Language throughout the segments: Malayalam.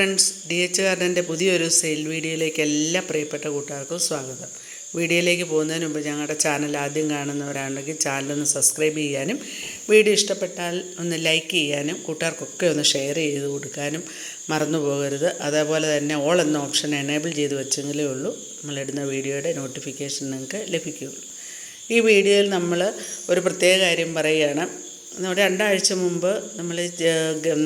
ഫ്രണ്ട്സ്, DH ഗാർഡൻ്റെ പുതിയൊരു സെയിൽ വീഡിയോയിലേക്ക് എല്ലാ പ്രിയപ്പെട്ട കൂട്ടുകാർക്കും സ്വാഗതം. വീഡിയോയിലേക്ക് പോകുന്നതിന് മുമ്പ് ഞങ്ങളുടെ ചാനൽ ആദ്യം കാണുന്നവരാണെങ്കിൽ ചാനലൊന്ന് സബ്സ്ക്രൈബ് ചെയ്യാനും വീഡിയോ ഇഷ്ടപ്പെട്ടാൽ ഒന്ന് ലൈക്ക് ചെയ്യാനും കൂട്ടുകാർക്കൊക്കെ ഒന്ന് ഷെയർ ചെയ്ത് കൊടുക്കാനും മറന്നു പോകരുത്. അതേപോലെ തന്നെ ഓൾ എന്ന ഓപ്ഷൻ എനേബിൾ ചെയ്ത് വെച്ചെങ്കിലേ ഉള്ളൂ നമ്മളിടുന്ന വീഡിയോയുടെ നോട്ടിഫിക്കേഷൻ നിങ്ങൾക്ക് ലഭിക്കുകയുള്ളൂ. ഈ വീഡിയോയിൽ നമ്മൾ ഒരു പ്രത്യേക കാര്യം പറയുകയാണ്. നമ്മുടെ 2 ആഴ്ച മുമ്പ് നമ്മൾ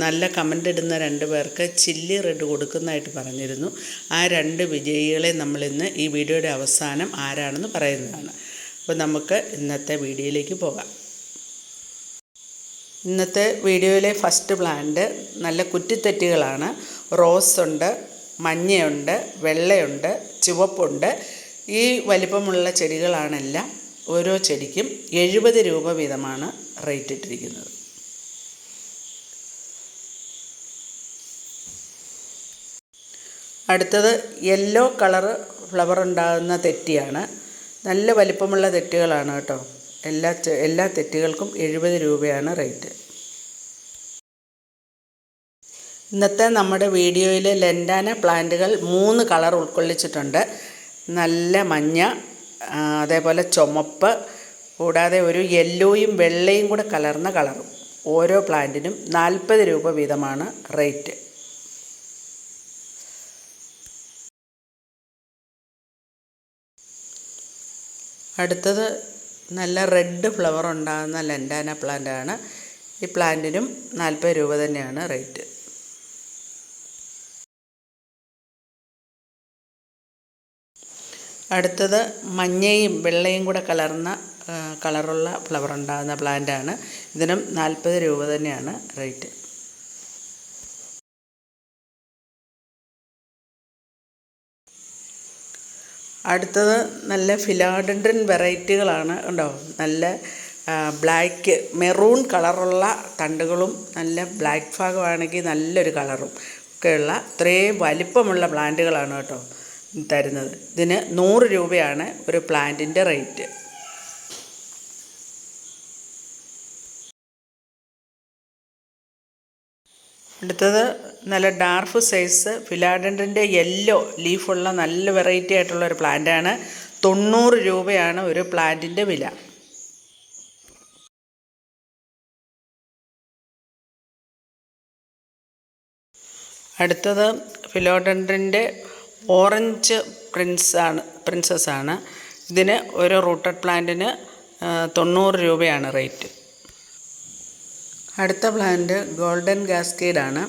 നല്ല കമൻ്റ് ഇടുന്ന 2 പേർക്ക് ചില്ലി റെഡ് കൊടുക്കുന്നതായിട്ട് പറഞ്ഞിരുന്നു. ആ 2 വിജയികളെ നമ്മളിന്ന് ഈ വീഡിയോയുടെ അവസാനം ആരാണെന്ന് പറയുന്നതാണ്. അപ്പോൾ നമുക്ക് ഇന്നത്തെ വീഡിയോയിലേക്ക് പോകാം. ഇന്നത്തെ വീഡിയോയിലെ ഫസ്റ്റ് പ്ലാന്റ് നല്ല കുറ്റിത്തെറ്റികളാണ്. റോസ് ഉണ്ട്, മഞ്ഞയുണ്ട്, വെള്ളയുണ്ട്, ചുവപ്പുണ്ട്. ഈ വലിപ്പമുള്ള ചെടികളാണെല്ലാം. ഓരോ ചെടിക്കും 70 രൂപ വീതമാണ് റേറ്റ് ഇട്ടിരിക്കുന്നത്. അടുത്തത് യെല്ലോ കളറ് ഫ്ലവർ ഉണ്ടാകുന്ന തെറ്റിയാണ്. നല്ല വലിപ്പമുള്ള തെറ്റികളാണ് കേട്ടോ. എല്ലാ തെറ്റികൾക്കും 70 രൂപയാണ് റേറ്റ്. ഇന്നത്തെ നമ്മുടെ വീഡിയോയിൽ ലെൻഡാന പ്ലാന്റുകൾ 3 കളർ ഉൾക്കൊള്ളിച്ചിട്ടുണ്ട്. നല്ല മഞ്ഞ, അതേപോലെ ചുമപ്പ്, കൂടാതെ ഒരു യെല്ലോയും വെള്ളയും കൂടെ കലർന്ന കളറും. ഓരോ പ്ലാന്റിനും 40 രൂപ വീതമാണ് റേറ്റ്. അടുത്തത് നല്ല റെഡ് ഫ്ലവർ ഉണ്ടാകുന്ന ലെൻഡാന പ്ലാന്റാണ്. ഈ പ്ലാന്റിനും 40 രൂപ തന്നെയാണ് റേറ്റ്. അടുത്തത് മഞ്ഞയും വെള്ളയും കൂടെ കലർന്ന കളറുള്ള ഫ്ലവർ ഉണ്ടാകുന്ന പ്ലാന്റാണ്. ഇതിനും 40 രൂപ തന്നെയാണ് റേറ്റ്. അടുത്തത് നല്ല ഫിലാഡൻഡ്രൻ വെറൈറ്റികളാണ്. ഉണ്ടോ, നല്ല ബ്ലാക്ക് മെറൂൺ കളറുള്ള തണ്ടുകളും നല്ല ബ്ലാക്ക് ഭാഗമാണെങ്കിൽ നല്ലൊരു കളറും ഒക്കെയുള്ള ഇത്രയും വലിപ്പമുള്ള പ്ലാന്റുകളാണ് കേട്ടോ തരുന്നത്. ഇതിന് 100 രൂപയാണ് ഒരു പ്ലാന്റിൻ്റെ റേറ്റ്. അടുത്തത് നല്ല ഡാർക്ക് സൈസ് ഫിലാഡൻഡ്രൻ്റെ യെല്ലോ ലീഫുള്ള നല്ല വെറൈറ്റി ആയിട്ടുള്ള ഒരു പ്ലാന്റാണ്. 90 രൂപയാണ് ഒരു പ്ലാന്റിൻ്റെ വില. അടുത്തത് ഫിലോഡൻഡ്രൻ്റെ ഓറഞ്ച് പ്രിൻസസ് ആണ്. ഇതിന് ഒരു റൂട്ടഡ് പ്ലാന്റിന് 90 രൂപയാണ് റേറ്റ്. അടുത്ത പ്ലാന്റ് ഗോൾഡൻ കാസ്കേഡാണ്.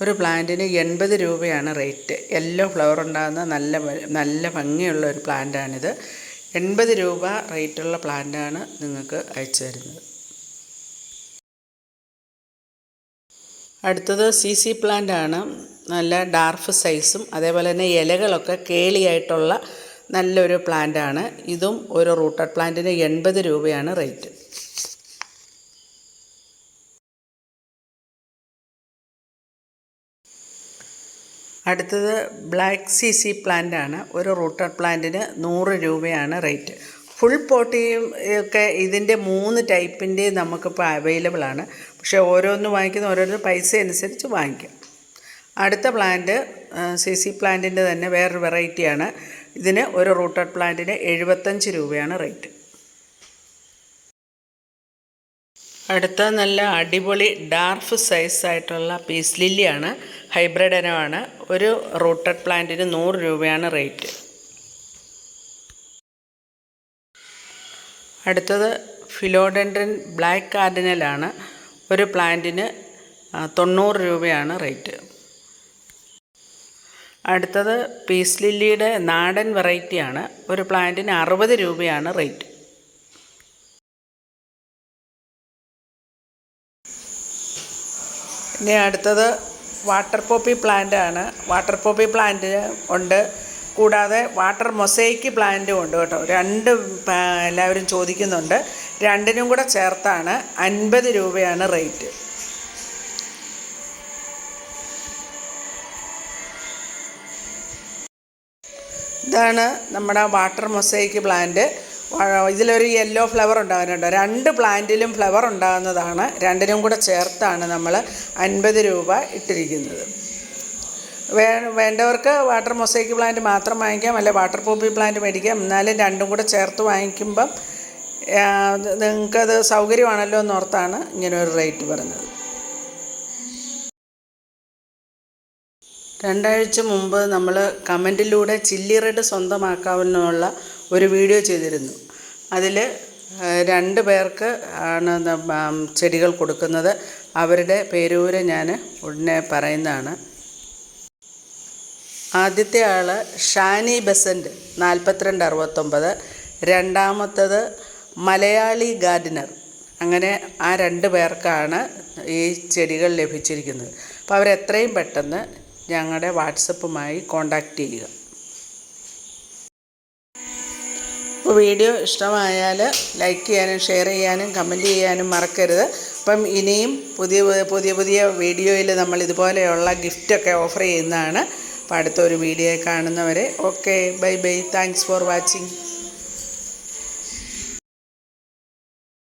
ഒരു പ്ലാന്റിന് 80 രൂപയാണ് റേറ്റ്. യെല്ലോ ഫ്ലവർ ഉണ്ടാകുന്ന നല്ല ഭംഗിയുള്ള ഒരു പ്ലാന്റാണിത്. 80 രൂപ റേറ്റുള്ള പ്ലാന്റാണ് നിങ്ങൾക്ക് അയച്ചു തരുന്നത്. അടുത്തത് CC പ്ലാന്റ് ആണ്. നല്ല ഡാർക്ക് സൈസും അതേപോലെ തന്നെ ഇലകളൊക്കെ കേളിയായിട്ടുള്ള നല്ലൊരു പ്ലാന്റാണ്. ഇതും ഒരു റൂട്ടഡ് പ്ലാന്റിന് 80 രൂപയാണ് റേറ്റ്. അടുത്തത് ബ്ലാക്ക് CC പ്ലാന്റ് ആണ്. ഒരു റൂട്ടഡ് പ്ലാന്റിന് 100 രൂപയാണ് റേറ്റ്. ഫുൾ പോട്ടിയും ഒക്കെ ഇതിൻ്റെ 3 ടൈപ്പിൻ്റെയും നമുക്കിപ്പോൾ അവൈലബിൾ ആണ്. പക്ഷേ ഓരോന്ന് വാങ്ങിക്കുന്ന ഓരോരോ പൈസ അനുസരിച്ച് വാങ്ങിക്കാം. അടുത്ത പ്ലാന്റ് CC പ്ലാന്റിൻ്റെ തന്നെ വേറൊരു വെറൈറ്റിയാണ്. ഇതിന് ഒരു റൂട്ടഡ് പ്ലാന്റിന് 75 രൂപയാണ് റേറ്റ്. അടുത്ത നല്ല അടിപൊളി ഡാർക്ക് സൈസായിട്ടുള്ള പീസ് ലില്ലിയാണ്. ഹൈബ്രിഡ് ഇനമാണ്. ഒരു റൂട്ടഡ് പ്ലാന്റിന് 100 രൂപയാണ് റേറ്റ്. അടുത്തത് ഫിലോഡൻഡ്രൻ ബ്ലാക്ക് കാർഡിനലാണ്. ഒരു പ്ലാന്റിന് 90 രൂപയാണ് റേറ്റ്. അടുത്തത് പീസ് ലില്ലിയുടെ നാടൻ വെറൈറ്റിയാണ്. ഒരു പ്ലാന്റിന് 60 രൂപയാണ് റേറ്റ്. ഇനി അടുത്തത് വാട്ടർ പോപ്പി പ്ലാന്റ് ആണ്. വാട്ടർ പോപ്പി പ്ലാന്റ് ഉണ്ട്, കൂടാതെ വാട്ടർ മൊസൈക്ക് പ്ലാന്റും ഉണ്ട് കേട്ടോ. 2 എല്ലാവരും ചോദിക്കുന്നുണ്ട്. 2നും കൂടെ ചേർത്താണ് 50 രൂപയാണ് റേറ്റ്. ഇതാണ് നമ്മുടെ വാട്ടർ മൊസൈക്ക് പ്ലാന്റ്. ഇതിലൊരു യെല്ലോ ഫ്ലവർ ഉണ്ടാകുന്നുണ്ട്. 2 പ്ലാന്റിലും ഫ്ലവർ ഉണ്ടാകുന്നതാണ്. 2നും കൂടെ ചേർത്താണ് നമ്മൾ 50 രൂപ ഇട്ടിരിക്കുന്നത്. വേണ്ടവർക്ക് വാട്ടർ മൊസൈക്ക് പ്ലാന്റ് മാത്രം വാങ്ങിക്കാം, അല്ലെ വാട്ടർ പോപ്പി പ്ലാന്റ് മേടിക്കാം. എന്നാലും രണ്ടും കൂടെ ചേർത്ത് വാങ്ങിക്കുമ്പം നിങ്ങൾക്കത് സൗകര്യമാണല്ലോ എന്നോർത്താണ് ഇങ്ങനെ ഒരു റേറ്റ് പറഞ്ഞത്. 2 ആഴ്ച മുമ്പ് നമ്മൾ കമൻറ്റിലൂടെ ചില്ലി റെഡ് സ്വന്തമാക്കാവുന്നുള്ള ഒരു വീഡിയോ ചെയ്തിരുന്നു. അതിൽ 2 പേർക്ക് ആണ് ചെടികൾ കൊടുക്കുന്നത്. അവരുടെ പേരൂര് ഞാൻ ഉടനെ പറയുന്നതാണ്. ആദ്യത്തെ ആൾ ഷാനി ബസൻ്റ് 4269, രണ്ടാമത്തത് മലയാളി ഗാർഡനർ. അങ്ങനെ ആ 2 പേർക്കാണ് ഈ ചെടികൾ ലഭിച്ചിരിക്കുന്നത്. അപ്പോൾ അവരെത്രയും പെട്ടെന്ന് ഞങ്ങളുടെ വാട്സപ്പുമായി കോണ്ടാക്റ്റ് ചെയ്യുക. അപ്പോൾ വീഡിയോ ഇഷ്ടമായാൽ ലൈക്ക് ചെയ്യാനും ഷെയർ ചെയ്യാനും കമൻറ്റ് ചെയ്യാനും മറക്കരുത്. അപ്പം ഇനിയും പുതിയ വീഡിയോയിൽ നമ്മൾ ഇതുപോലെയുള്ള ഗിഫ്റ്റൊക്കെ ഓഫർ ചെയ്യുന്നതാണ്. അപ്പോൾ അടുത്തൊരു വീഡിയോ കാണുന്നവരെ okay, bye bye, thanks for watching.